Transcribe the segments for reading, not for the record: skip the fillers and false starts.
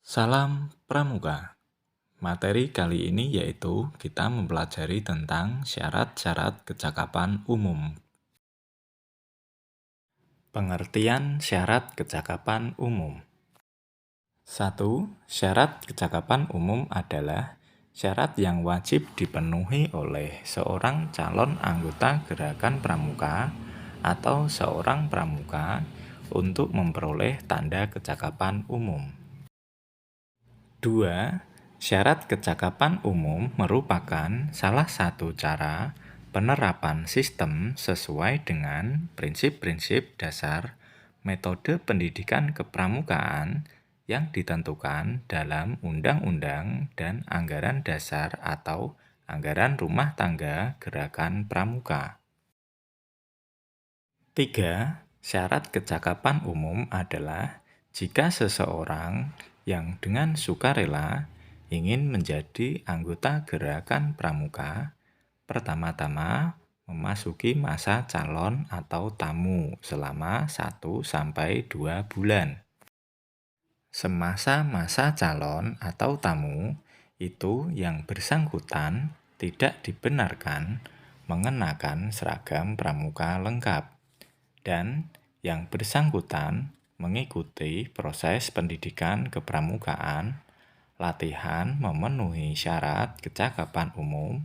Salam Pramuka. Materi kali ini yaitu kita mempelajari tentang syarat-syarat kecakapan umum. Pengertian syarat kecakapan umum. 1. Syarat kecakapan umum adalah syarat yang wajib dipenuhi oleh seorang calon anggota gerakan pramuka atau seorang pramuka untuk memperoleh tanda kecakapan umum. 2. Syarat kecakapan umum merupakan salah satu cara penerapan sistem sesuai dengan prinsip-prinsip dasar metode pendidikan kepramukaan yang ditentukan dalam undang-undang dan anggaran dasar atau anggaran rumah tangga gerakan pramuka. 3. Syarat kecakapan umum adalah jika seseorang yang dengan sukarela ingin menjadi anggota gerakan pramuka, pertama-tama memasuki masa calon atau tamu selama 1-2 bulan. Semasa masa calon atau tamu, itu yang bersangkutan tidak dibenarkan mengenakan seragam pramuka lengkap, dan yang bersangkutan mengikuti proses pendidikan kepramukaan, latihan memenuhi syarat kecakapan umum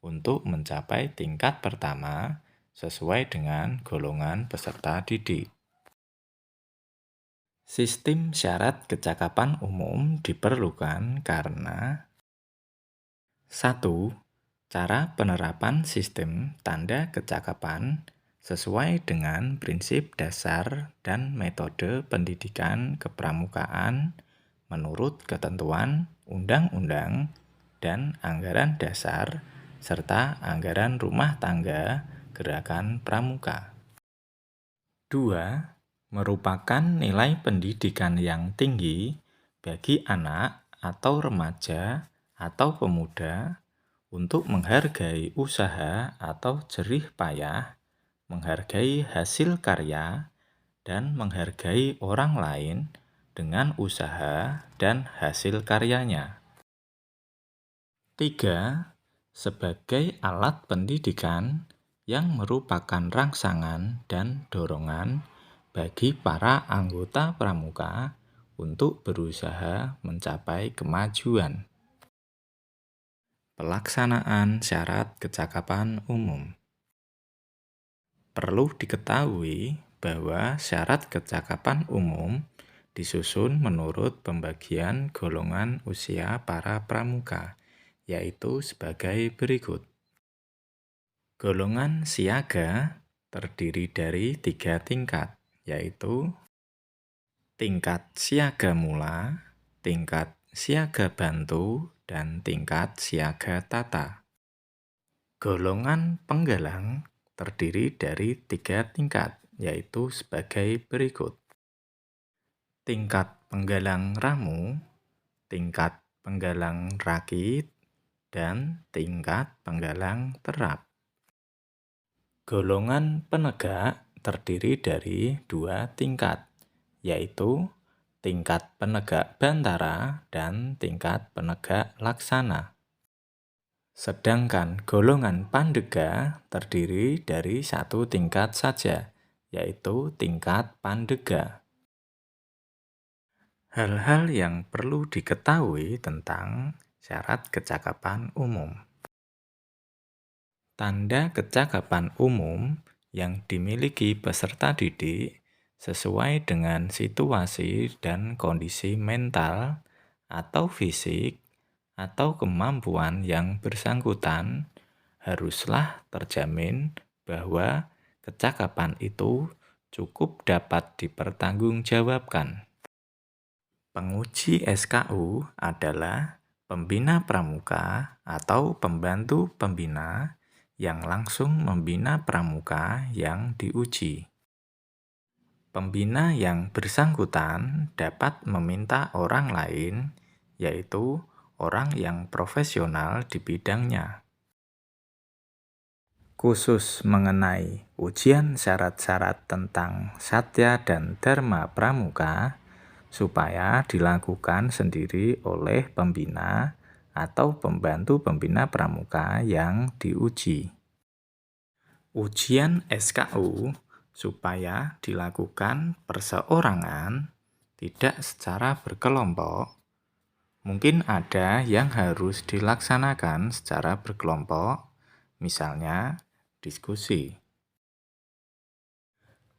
untuk mencapai tingkat pertama sesuai dengan golongan peserta didik. Sistem syarat kecakapan umum diperlukan karena 1. Cara penerapan sistem tanda kecakapan sesuai dengan prinsip dasar dan metode pendidikan kepramukaan menurut ketentuan undang-undang dan anggaran dasar serta anggaran rumah tangga gerakan pramuka. 2. Merupakan nilai pendidikan yang tinggi bagi anak atau remaja atau pemuda untuk menghargai usaha atau jerih payah, menghargai hasil karya, dan menghargai orang lain dengan usaha dan hasil karyanya. 3. Sebagai alat pendidikan yang merupakan rangsangan dan dorongan bagi para anggota pramuka untuk berusaha mencapai kemajuan. Pelaksanaan syarat kecakapan umum. Perlu diketahui bahwa syarat kecakapan umum disusun menurut pembagian golongan usia para pramuka, yaitu sebagai berikut. Golongan siaga terdiri dari 3 tingkat, yaitu tingkat siaga mula, tingkat siaga bantu, dan tingkat siaga tata. Golongan penggalang terdiri dari 3 tingkat, yaitu sebagai berikut. Tingkat penggalang ramu, tingkat penggalang rakit, dan tingkat penggalang terap. Golongan penegak terdiri dari 2 tingkat, yaitu tingkat penegak bantara dan tingkat penegak laksana. Sedangkan golongan pandega terdiri dari 1 tingkat saja, yaitu tingkat pandega. Hal-hal yang perlu diketahui tentang syarat kecakapan umum. Tanda kecakapan umum yang dimiliki peserta didik sesuai dengan situasi dan kondisi mental atau fisik atau kemampuan yang bersangkutan haruslah terjamin bahwa kecakapan itu cukup dapat dipertanggungjawabkan. Penguji SKU adalah pembina pramuka atau pembantu pembina yang langsung membina pramuka yang diuji. Pembina yang bersangkutan dapat meminta orang lain, yaitu orang yang profesional di bidangnya. Khusus mengenai ujian syarat-syarat tentang Satya dan Dharma Pramuka, supaya dilakukan sendiri oleh pembina atau pembantu pembina pramuka yang diuji. Ujian SKU supaya dilakukan perseorangan, tidak secara berkelompok. Mungkin ada yang harus dilaksanakan secara berkelompok, misalnya diskusi.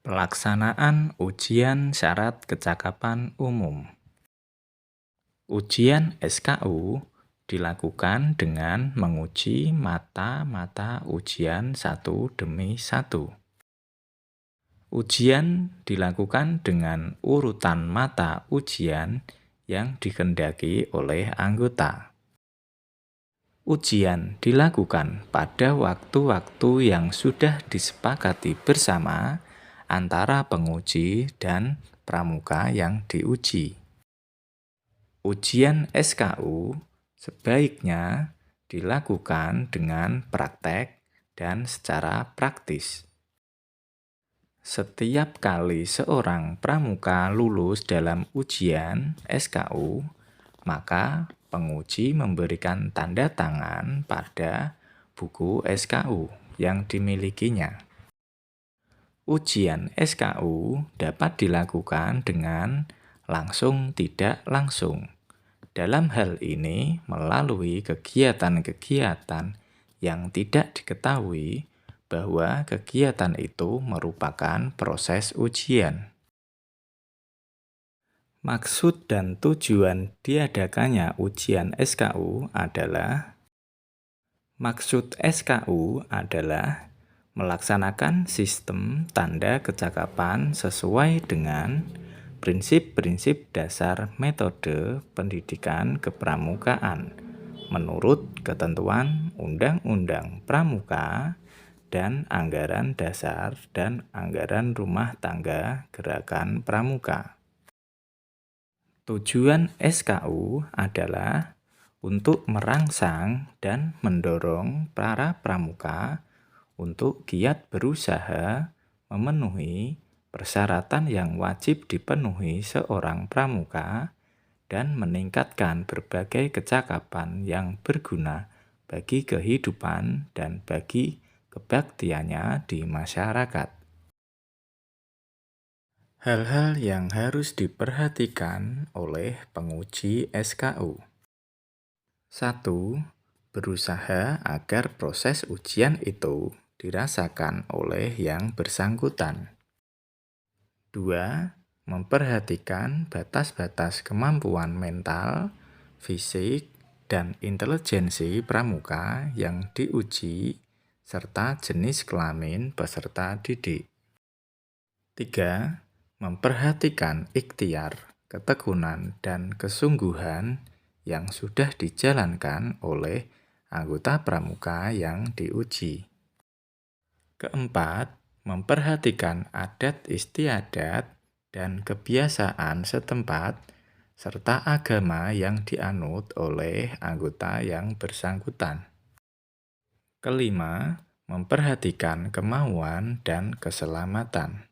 Pelaksanaan ujian syarat kecakapan umum. Ujian SKU dilakukan dengan menguji mata-mata ujian satu demi satu. Ujian dilakukan dengan urutan mata ujian yang dikehendaki oleh anggota. Ujian dilakukan pada waktu-waktu yang sudah disepakati bersama antara penguji dan pramuka yang diuji. Ujian SKU sebaiknya dilakukan dengan praktek dan secara praktis. Setiap kali seorang pramuka lulus dalam ujian SKU, maka penguji memberikan tanda tangan pada buku SKU yang dimilikinya. Ujian SKU dapat dilakukan dengan langsung tidak langsung. Dalam hal ini, melalui kegiatan-kegiatan yang tidak diketahui bahwa kegiatan itu merupakan proses ujian. Maksud dan tujuan diadakannya ujian SKU adalah melaksanakan sistem tanda kecakapan sesuai dengan prinsip-prinsip dasar metode pendidikan kepramukaan menurut ketentuan Undang-Undang Pramuka dan anggaran dasar dan anggaran rumah tangga Gerakan Pramuka. Tujuan SKU adalah untuk merangsang dan mendorong para pramuka untuk giat berusaha memenuhi persyaratan yang wajib dipenuhi seorang pramuka dan meningkatkan berbagai kecakapan yang berguna bagi kehidupan dan bagi kebaktiannya di masyarakat. Hal-hal yang harus diperhatikan oleh penguji SKU. 1. Berusaha agar proses ujian itu dirasakan oleh yang bersangkutan. 2. Memperhatikan batas-batas kemampuan mental, fisik, dan intelijensi pramuka yang diuji, serta jenis kelamin peserta didik. 3. Memperhatikan ikhtiar, ketekunan, dan kesungguhan yang sudah dijalankan oleh anggota pramuka yang diuji. Keempat, memperhatikan adat istiadat dan kebiasaan setempat serta agama yang dianut oleh anggota yang bersangkutan. Kelima, memperhatikan kemauan dan keselamatan.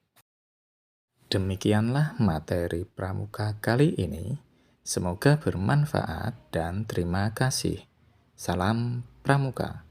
Demikianlah materi pramuka kali ini. Semoga bermanfaat dan terima kasih. Salam Pramuka.